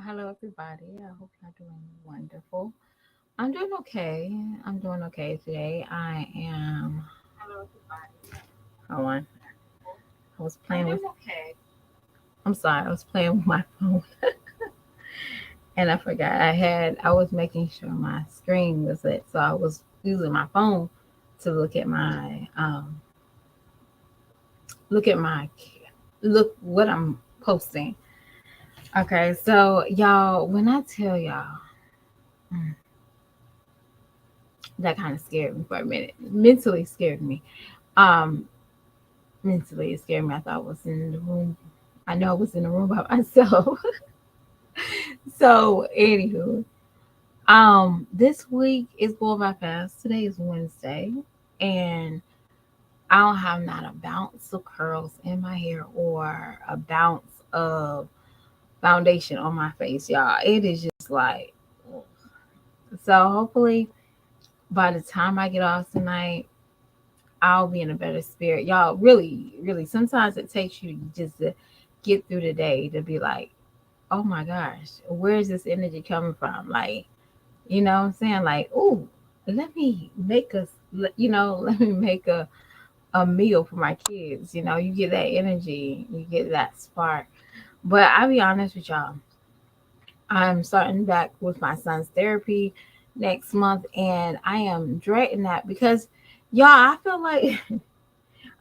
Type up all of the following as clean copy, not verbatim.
Hello, everybody. I hope you're doing wonderful. I'm doing okay. I'm doing okay today. I am. Hold on. I was playing with. I'm sorry. I was playing with my phone, and I forgot. I was making sure my screen was lit, so I was using my phone to look at my look what I'm posting. Okay, so y'all, when I tell y'all, mm, that kind of scared me for a minute. Mentally scared me. Um, Mentally it scared me. I thought I was in the room. I know I was in the room by myself. So anywho, this week is going by fast. Today is Wednesday, and I don't have not a bounce of curls in my hair or a bounce of foundation on my face, y'all. It is just like so. Hopefully, by the time I get off tonight, I'll be in a better spirit. Y'all, really, really, sometimes it takes you just to get through the day to be like, oh my gosh, where's this energy coming from? Like, you know what I'm saying? Like, oh, let me make us, let me make a meal for my kids. You know, you get that energy, you get that spark. But I'll be honest with y'all, I'm starting back with my son's therapy next month, and I am dreading that because, y'all,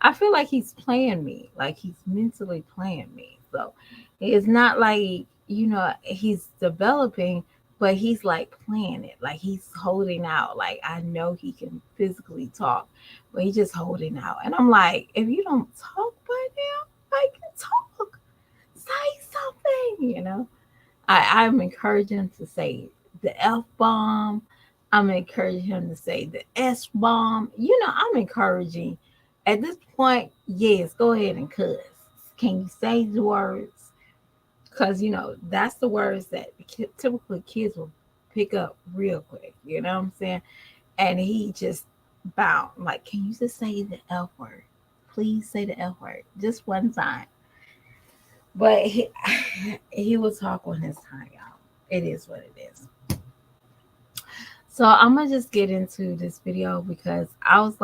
I feel like he's playing me, like he's mentally playing me. So it's not like, he's developing, but he's like playing it. Like he's holding out. Like I know he can physically talk, but he's just holding out. And I'm like, if you don't talk by now, like talk, say something. I'm encouraging him to say the F bomb. I'm encouraging him to say the S bomb. I'm encouraging at this point, yes, go ahead and cuss. Can you say the words? Because, that's the words that typically kids will pick up real quick. You know what I'm saying? And he just bowed. Like, can you just say the F word? Please say the F word just one time. But he will talk on his time, y'all. It is what it is. So I'm gonna just get into this video because I was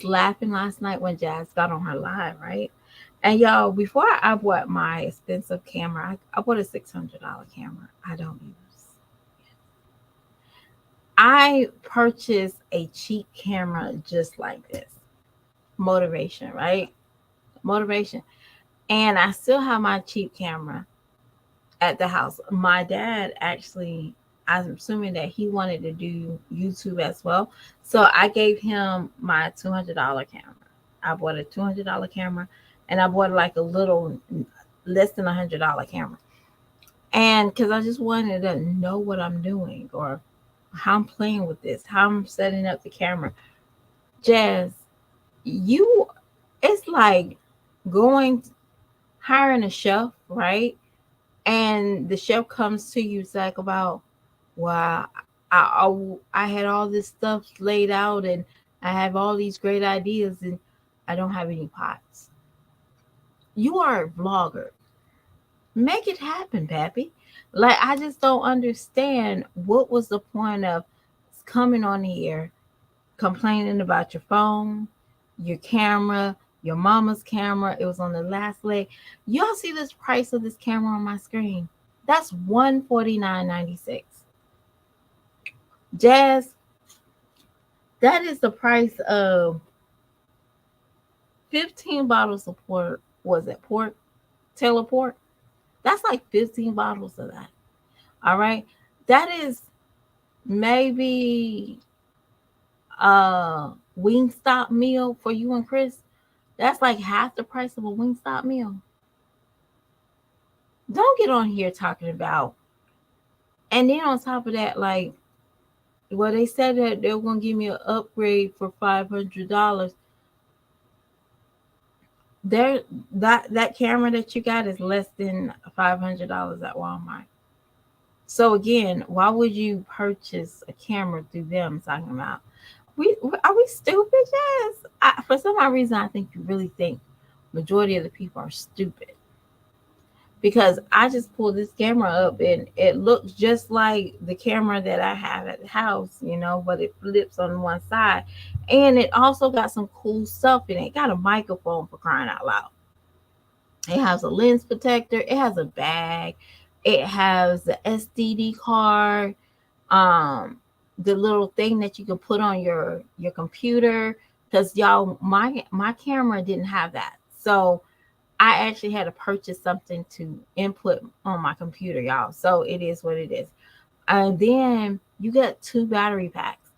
laughing last night when Jazz got on her live, right? And y'all, before I bought my expensive camera, I bought a $600 camera. I don't use. I purchased a cheap camera just like this. Motivation, right? Motivation. And I still have my cheap camera at the house. My dad actually, I'm assuming that he wanted to do YouTube as well. So I gave him my $200 camera. I bought a $200 camera, and I bought like a little less than $100 camera. And because I just wanted to know what I'm doing or how I'm playing with this, how I'm setting up the camera. Jazz, you, it's like going, hiring a chef, right? And the chef comes to you, it's like about, wow, I had all this stuff laid out and I have all these great ideas and I don't have any pots. You are a vlogger. Make it happen, Pappy. Like, I just don't understand what was the point of coming on here complaining about your phone, your camera, your mama's camera. It was on the last leg. Y'all see this price of this camera on my screen? That's $149.96. Jazz, that is the price of 15 bottles of port. Was it port? Taylor port? That's like 15 bottles of that. All right. That is maybe a Wingstop meal for you and Chris. That's like half the price of a Wingstop meal. Don't get on here talking about. And then on top of that, like, well, they said that they were gonna give me an upgrade for $500. There, that camera that you got is less than $500 at Walmart. So again, why would you purchase a camera through them? Talking about we stupid? Yes. For some odd reason, I think you really think majority of the people are stupid. because I just pulled this camera up and it looks just like the camera that I have at the house, but it flips on one side. And it also got some cool stuff in it. It got a microphone, for crying out loud. It has a lens protector, it has a bag, it has the SDD card, um the little thing that you can put on your computer, because y'all, my camera didn't have that. So I actually had to purchase something to input on my computer, y'all. So it is what it is. And then you get 2 battery packs.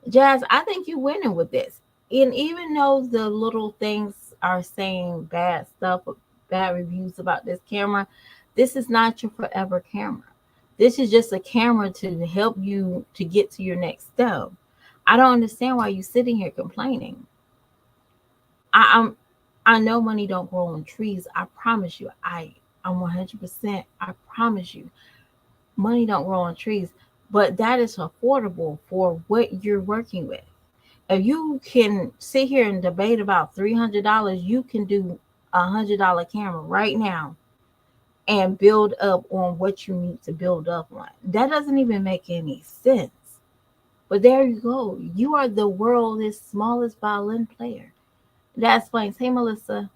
Jazz, I think you're winning with this. And even though the little things are saying bad stuff, bad reviews about this camera, this is not your forever camera. This is just a camera to help you to get to your next step. I don't understand why you're sitting here complaining. I'm I know money don't grow on trees. I promise you. I'm 100%. I promise you. Money don't grow on trees, but that is affordable for what you're working with. If you can sit here and debate about $300, you can do $100 camera right now and build up on what you need to build up on. That doesn't even make any sense. But there you go. You are the world's smallest violin player. That explains. Hey, Melissa.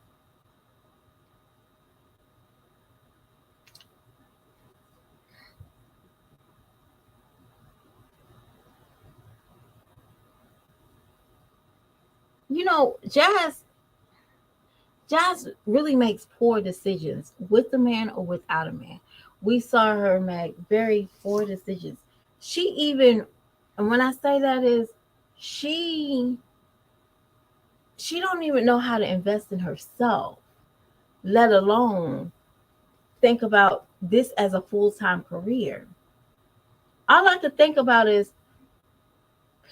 Jazz really makes poor decisions with a man or without a man. We saw her make very poor decisions. She even, and when I say that is, she she don't even know how to invest in herself, let alone think about this as a full-time career. All I could think about is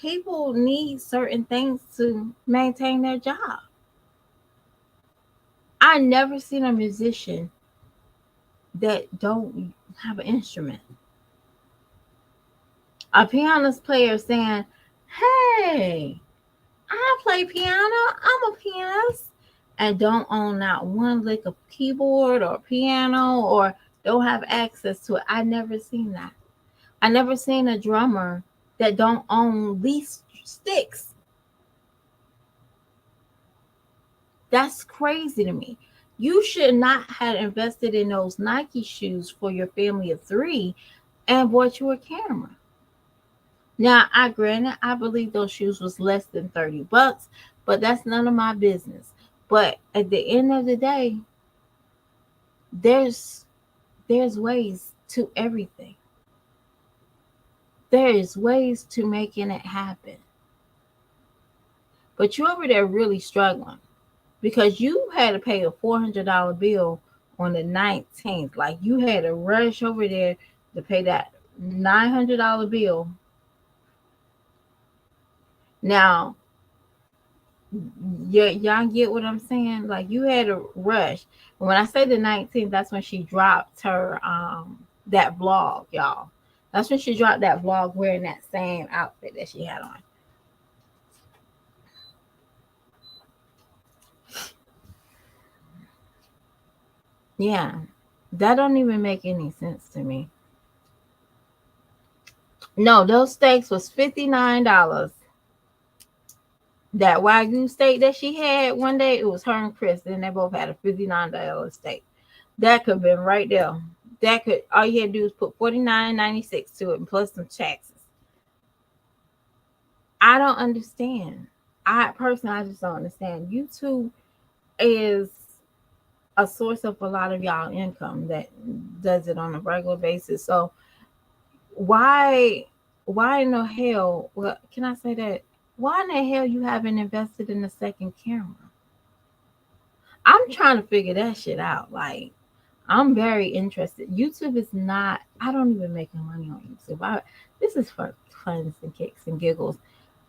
people need certain things to maintain their job. I never seen a musician that don't have an instrument. A pianist player saying, "Hey, I play piano. I'm a pianist," and don't own not one lick of keyboard or piano or don't have access to it. I never seen that. I never seen a drummer that don't own least sticks. That's crazy to me. You should not have invested in those Nike shoes for your family of three and bought you a camera. Now, I granted, I believe those shoes was less than $30, but that's none of my business. But at the end of the day, there's there's ways to everything. There is ways to making it happen. But you over there really struggling because you had to pay a $400 bill on the 19th. Like you had to rush over there to pay that $900 bill. Now, y'all get what I'm saying? Like you had to rush. When I say the 19th, that's when she dropped her that vlog, y'all. That's when she dropped that vlog wearing that same outfit that she had on. Yeah. That don't even make any sense to me. No, those steaks was $59. That Wagyu steak that she had one day, it was her and Chris, and they both had a $59 steak. That could have been right there. That could all you had to do is put 49.96 to it and plus some taxes. I don't understand. I personally, I just don't understand. YouTube is a source of a lot of y'all income that does it on a regular basis. So why why in the hell, well, can I say that? Why in the hell you haven't invested in a second camera? I'm trying to figure that shit out. Like, I'm very interested. YouTube is not. I don't even make money on YouTube. This is for fun and kicks and giggles.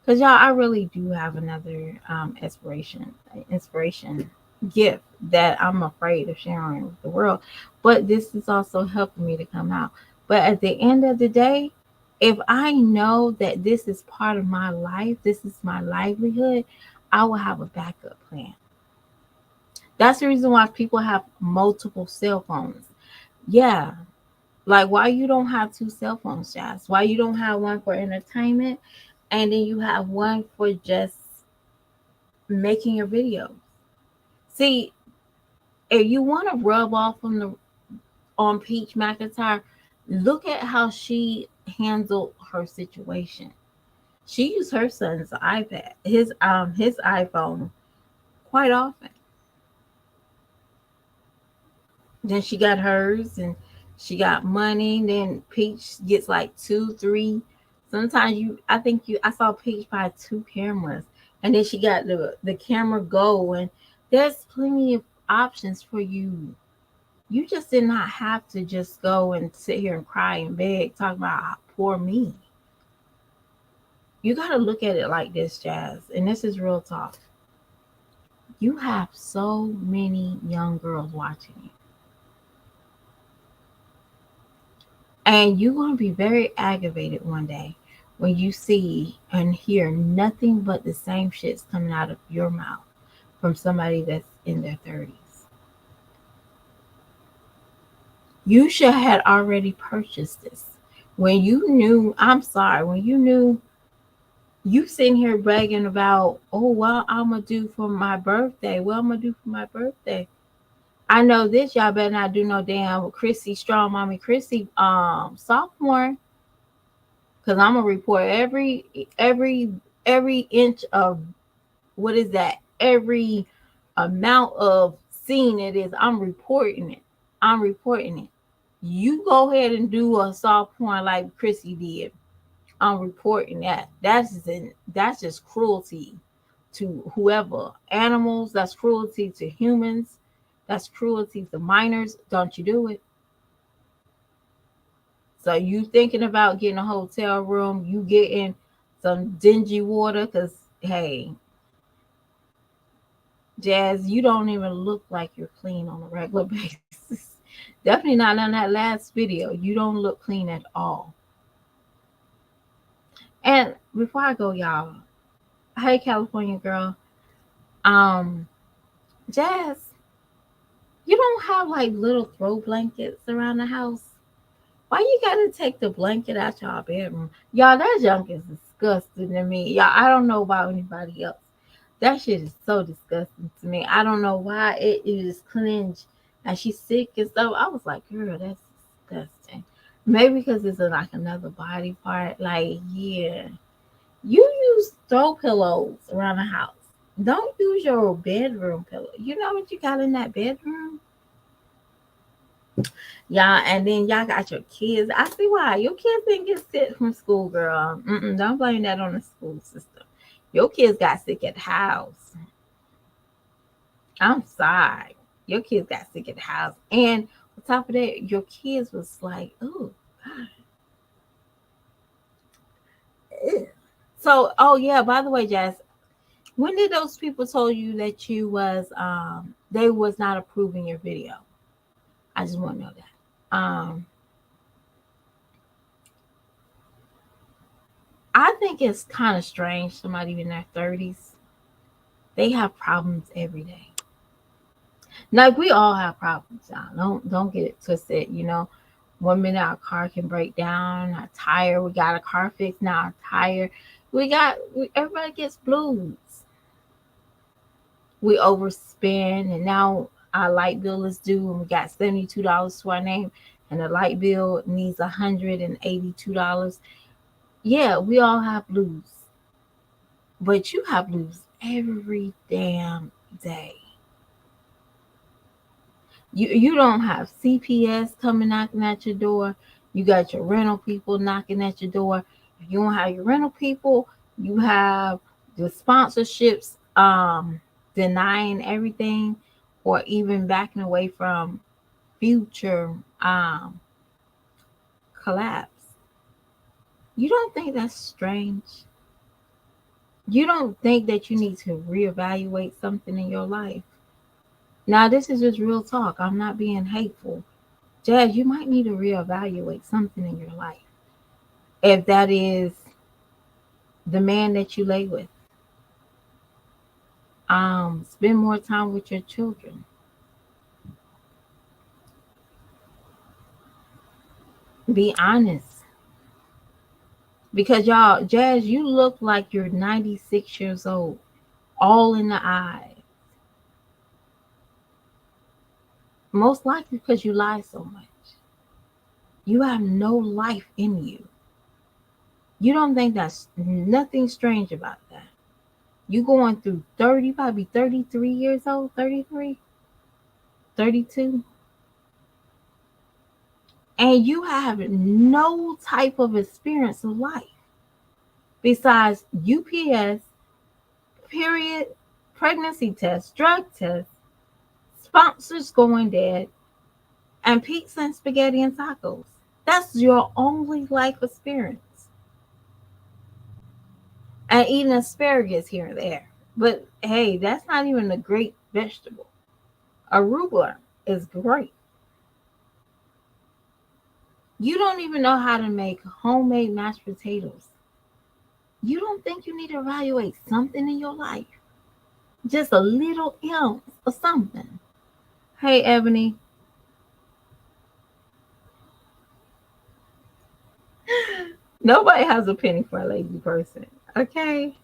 Cause y'all, I really do have another inspiration gift that I'm afraid of sharing with the world. But this is also helping me to come out. But at the end of the day, if I know that this is part of my life, this is my livelihood, I will have a backup plan. That's the reason why people have multiple cell phones. Yeah. Like why you don't have two cell phones, Jazz? Why you don't have one for entertainment and then you have one for just making your video? See, if you want to rub off on Peach McIntyre, look at how she handled her situation. She used her son's iPad, his iPhone quite often. Then she got hers and she got money. Then Peach gets like two, three. Sometimes I saw Peach buy two cameras. And then she got the camera go and there's plenty of options for you. You just did not have to just go and sit here and cry and beg, talk about poor me. You gotta look at it like this, Jazz, and this is real talk. You have so many young girls watching you. And you're going to be very aggravated one day when you see and hear nothing but the same shit's coming out of your mouth from somebody that's in their 30s. You should have already purchased this. When you knew, I'm sorry, when you knew you sitting here bragging about, oh, well, I'm going to do for my birthday. Well, I'm going to do for my birthday. I know this, y'all better not do no damn Chrissy, strong mommy Chrissy sophomore. Cause I'm gonna report every inch of what is that? Every amount of scene it is. I'm reporting it. I'm reporting it. You go ahead and do a soft porn like Chrissy did. I'm reporting that. That's just cruelty to whoever. Animals, that's cruelty to humans, that's cruelty to minors. Don't you do it. So you thinking about getting a hotel room, you getting some dingy water, cause hey, Jazz, you don't even look like you're clean on a regular basis. Definitely not on that last video. You don't look clean at all. And before I go, y'all, hey California girl, um, Jazz, you don't have like little throw blankets around the house. Why you gotta take the blanket out your bedroom? Y'all, that junk is disgusting to me. Y'all, I don't know about anybody else. That shit is so disgusting to me. I don't know why it is cringe. And she's sick and stuff. I was like, girl, that's disgusting. Maybe because it's like another body part. Like, yeah. You use throw pillows around the house. Don't use your bedroom pillow. You know what you got in that bedroom? Y'all, and then y'all got your kids. I see why. Your kids didn't get sick from school, girl. Don't blame that on the school system. Your kids got sick at the house. I'm sorry. Your kids got sick at the house. And on top of that, your kids was like, oh, God. So, oh yeah, by the way, Jazz, when did those people told you that you was they was not approving your video? I just want to know that. I think it's kind of strange somebody in their 30s, they have problems every day. Like we all have problems, y'all. Don't get it twisted. You know, 1 minute our car can break down, our tire. We got a car fixed now. Our tire. Everybody gets blues. We overspend, and now our light bill is due, and we got $72 to our name, and the light bill needs $182. Yeah, we all have blues, but you have blues every damn day. You don't have CPS coming knocking at your door. You got your rental people knocking at your door. If you don't have your rental people, you have the sponsorships denying everything or even backing away from future collapse. You don't think that's strange? You don't think that you need to reevaluate something in your life? Now, this is just real talk. I'm not being hateful. Jazz, you might need to reevaluate something in your life. If that is the man that you lay with, spend more time with your children. Be honest. Because y'all, Jazz, you look like you're 96 years old, all in the eye. Most likely because you lie so much. You have no life in you. You don't think that's nothing strange about that. You going through 30, probably 33 years old, 33, 32, and you have no type of experience of life besides UPS, period, pregnancy tests, drug tests, sponsors going dead, and pizza and spaghetti and tacos. That's your only life experience. And eating asparagus here and there. But hey, that's not even a great vegetable. Arugula is great. You don't even know how to make homemade mashed potatoes. You don't think you need to evaluate something in your life? Just a little ounce of something. Hey, Ebony, nobody has a penny for a lazy person. Okay?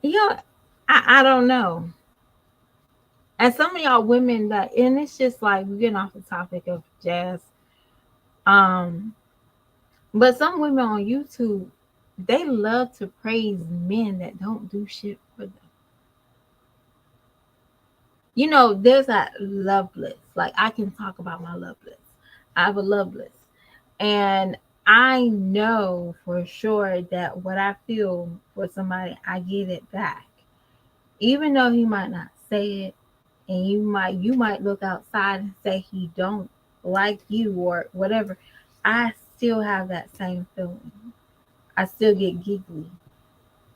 Yeah, I don't know. And some of y'all women that, and it's just like we're getting off the topic of Jazz. Um, but some women on YouTube, they love to praise men that don't do shit for them. You know, there's that love list. Like I can talk about my love list. I have a love list. And I know for sure that what I feel for somebody, I get it back. Even though he might not say it, and you might look outside and say he don't like you or whatever, I still have that same feeling. I still get giggly.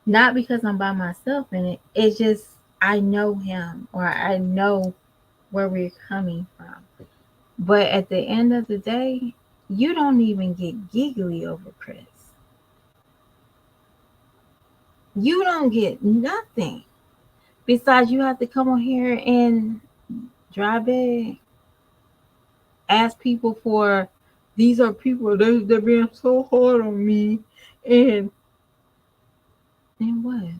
Not because I'm by myself in it. It's just I know him or I know where we're coming from. But at the end of the day, you don't even get giggly over Chris. You don't get nothing. Besides, you have to come on here and dry bag, ask people for these are people they're being so hard on me, and what?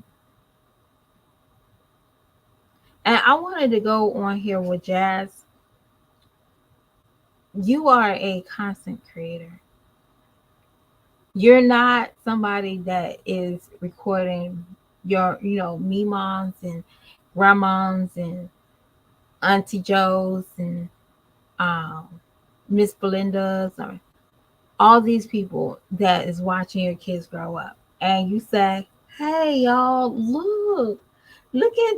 And I wanted to go on here with Jazz. You are a content creator. You're not somebody that is recording your, me moms and grandmoms and Auntie Joe's and um, Miss Belinda's or all these people that is watching your kids grow up. And you say, hey y'all, look at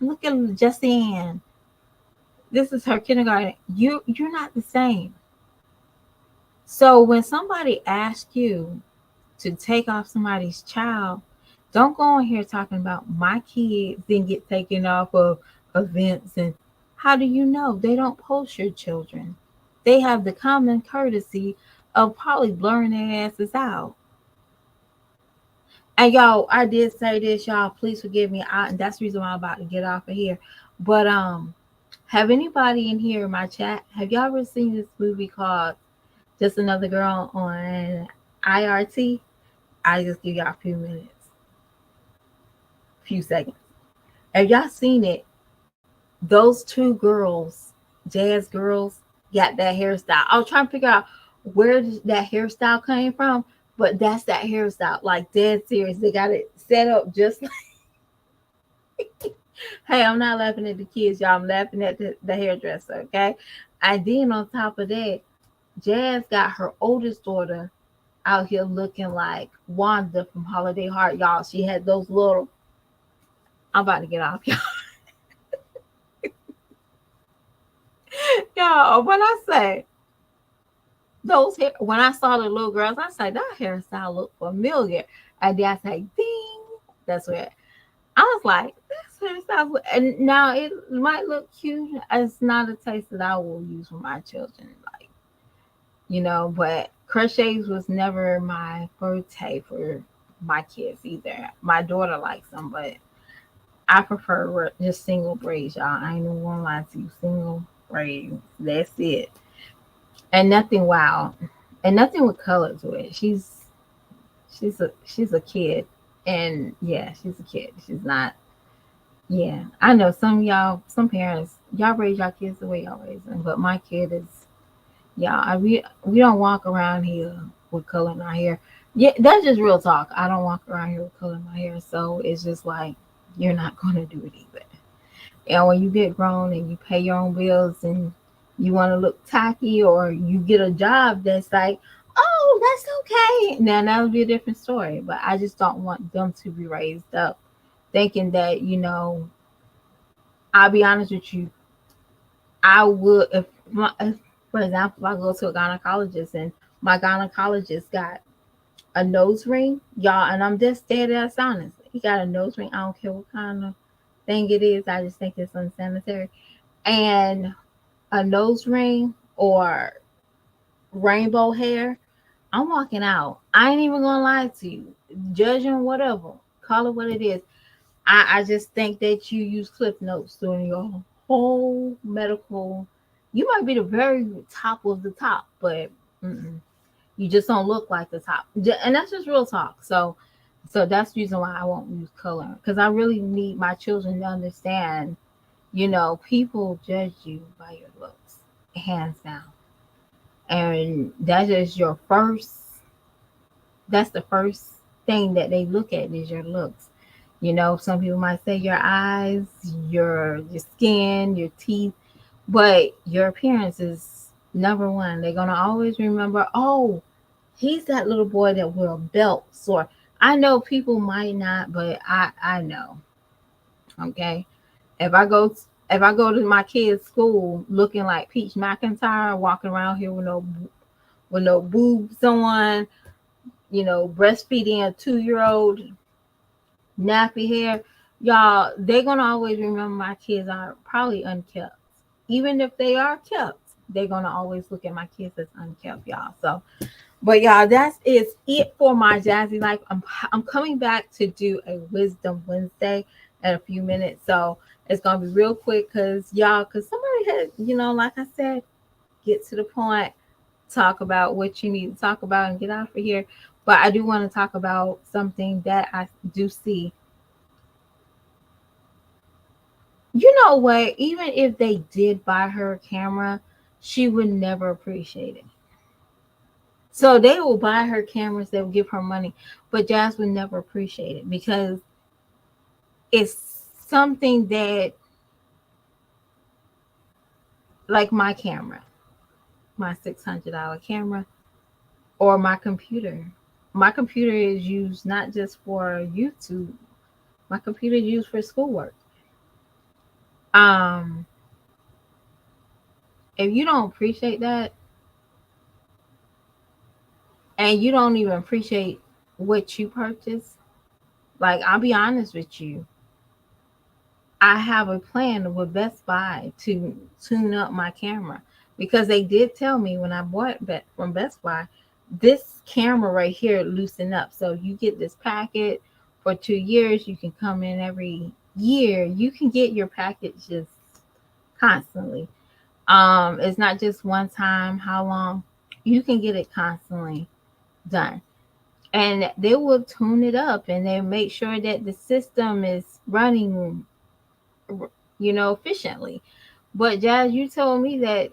look at Jessie Ann. This is her kindergarten. You're not the same. So when somebody asks you to take off somebody's child, don't go on here talking about my kids then get taken off of events. And how do you know? They don't post your children. They have the common courtesy of probably blurring their asses out. And y'all, I did say this, y'all. Please forgive me. And that's the reason why I'm about to get off of here. But have anybody in here in my chat? Have y'all ever seen this movie called Just Another Girl on IRT? I just give y'all a few minutes, few seconds. Have y'all seen it? Those two girls, jazz girls, got that hairstyle. I was trying to figure out where that hairstyle came from, but that's that hairstyle, like dead serious. They got it set up just like. Hey, I'm not laughing at the kids, y'all. I'm laughing at the hairdresser, okay? And then on top of that, Jazz got her oldest daughter out here looking like Wanda from Holiday Heart, y'all. She had those little. I'm about to get off, y'all. Y'all, when I say those hair, when I saw the little girls, I said that hairstyle looked familiar. And then I say, ding. That's where I was like, this hairstyle. And now it might look cute. It's not a taste that I will use for my children. Like, but crochets was never my forte for my kids either. My daughter likes them, but I prefer just single braids, y'all. I ain't even gonna lie to you, single. braids. That's it. And nothing wild. And nothing with color to it. She's a kid. And yeah, she's a kid. She's not. Yeah, I know some parents, y'all raise your kids the way y'all raise them, but my kid is, yeah, we don't walk around here with color in our hair. Yeah, that's just real talk. I don't walk around here with color in my hair, so it's just like you're not gonna do it either. And when you get grown and you pay your own bills and you want to look tacky, or you get a job that's like, oh, that's okay. Now that would be a different story. But I just don't want them to be raised up thinking that, I'll be honest with you. I would, if, for example, if I go to a gynecologist and my gynecologist got a nose ring, y'all, and I'm just dead ass honest. He got a nose ring. I don't care what kind of thing it is. I just think it's unsanitary. And a nose ring or rainbow hair, I'm walking out. I ain't even gonna lie to you. Judging whatever, call it what it is. I just think that you use cliff notes during your whole medical. You might be the very top of the top, but you just don't look like the top, and that's just real talk. So that's the reason why I won't use color, because I really need my children to understand. People judge you by your looks, hands down, and that is your first. That's the first thing that they look at is your looks. Some people might say your eyes, your skin, your teeth, but your appearance is number one. They're gonna always remember, oh, he's that little boy that wear belts. Or I know people might not, but I know. Okay, if I go if I go to my kid's school looking like Peach McIntyre, walking around here with no boobs on, breastfeeding a 2-year-old, nappy hair, y'all, they're gonna always remember my kids are probably unkept. Even if they are kept, they're gonna always look at my kids as unkept, y'all. So, but y'all, that is it for my Jazzy life. I'm coming back to do a Wisdom Wednesday in a few minutes, so it's gonna be real quick, because somebody had, like I said, get to the point, talk about what you need to talk about, and get out of here. But I do want to talk about something that I do see. You know what? Even if they did buy her a camera, she would never appreciate it. So they will buy her cameras, they will give her money, but Jazz would never appreciate it because it's something that, like my camera, my $600 camera, or my computer. My computer is used not just for YouTube. My computer is used for schoolwork. Um, if you don't appreciate that, and you don't even appreciate what you purchase, like, I'll be honest with you, I have a plan with Best Buy to tune up my camera, because they did tell me when I bought from Best Buy, this camera right here loosen up. So you get this packet for 2 years. You can come in every year. You can get your packages constantly. It's not just one time. How long? You can get it constantly done, and they will tune it up, and they make sure that the system is running, efficiently. But Jazz, you told me that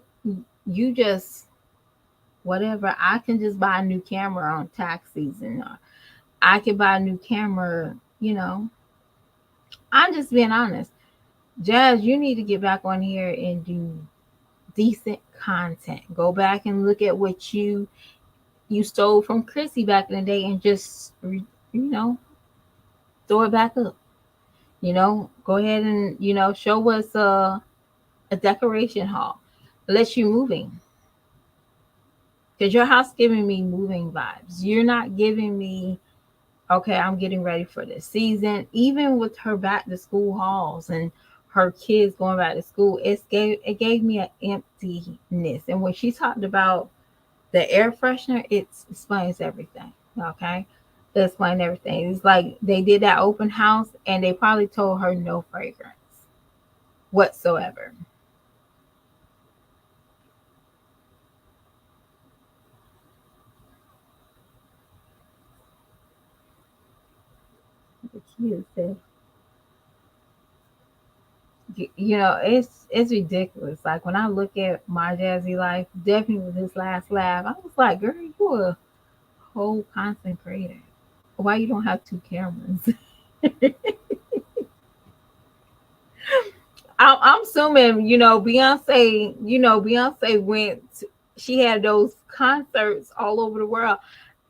you just, whatever, I can just buy a new camera on tax season, or I can buy a new camera. I'm just being honest. Jazz, you need to get back on here and do decent content. Go back and look at what you stole from Chrissy back in the day, and just throw it back up. Go ahead and show us a decoration haul. Let you moving, because your house giving me moving vibes. You're not giving me, okay, I'm getting ready for this season. Even with her back to school hauls and her kids going back to school, it gave me an emptiness. And when she talked about the air freshener, it explains everything. Okay, it explains everything. It's like they did that open house, and they probably told her no fragrance whatsoever. The kids said, it's ridiculous. Like when I look at my Jazzy life, definitely with this last laugh, I was like, girl, you a whole content creator. Why you don't have two cameras? I'm assuming, Beyonce went, she had those concerts all over the world.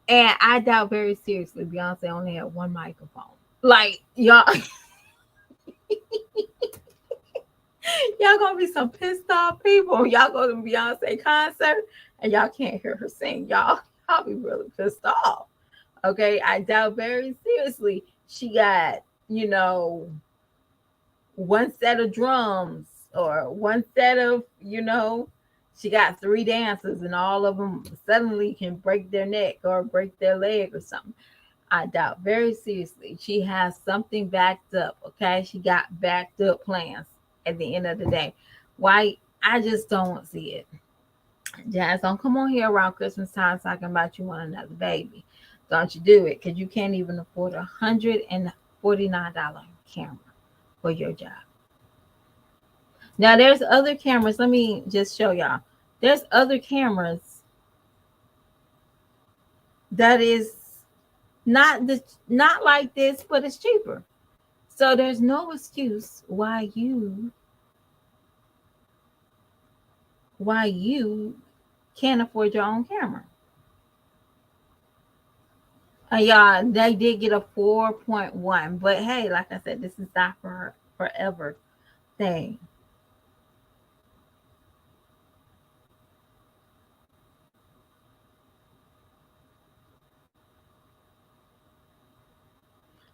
And I doubt very seriously Beyonce only had one microphone. Like, y'all gonna be some pissed off people. Y'all go to Beyonce concert and y'all can't hear her sing. Y'all be really pissed off. Okay. I doubt very seriously she got, you know, one set of drums or one set of, she got three dancers and all of them suddenly can break their neck or break their leg or something. I doubt very seriously she has something backed up. Okay. She got backed up plans at the end of the day. Why? I just don't see it. Jazz, don't come on here around Christmas time talking about you want another baby. Don't you do it because you can't even afford $149 camera for your job. Now there's other cameras. Let me just show y'all. There's other cameras that is not like this, but it's cheaper. So there's no excuse why you can't afford your own camera. Yeah, they did get a 4.1, but hey, like I said, this is not for forever thing.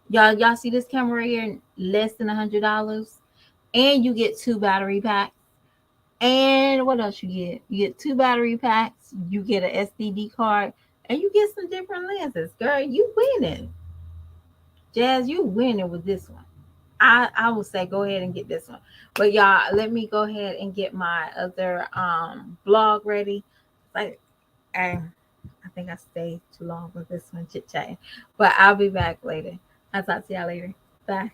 Y'all see this camera right here, less than $100, and you get two battery packs. And what else you get? You get two battery packs, you get an SDD card, and you get some different lenses. Girl, you winning. Jazz, you winning with this one. I would say go ahead and get this one. But y'all, let me go ahead and get my other blog ready. Like, and I think I stayed too long with this one chit chatting. But I'll be back later. I'll talk to y'all later. Bye.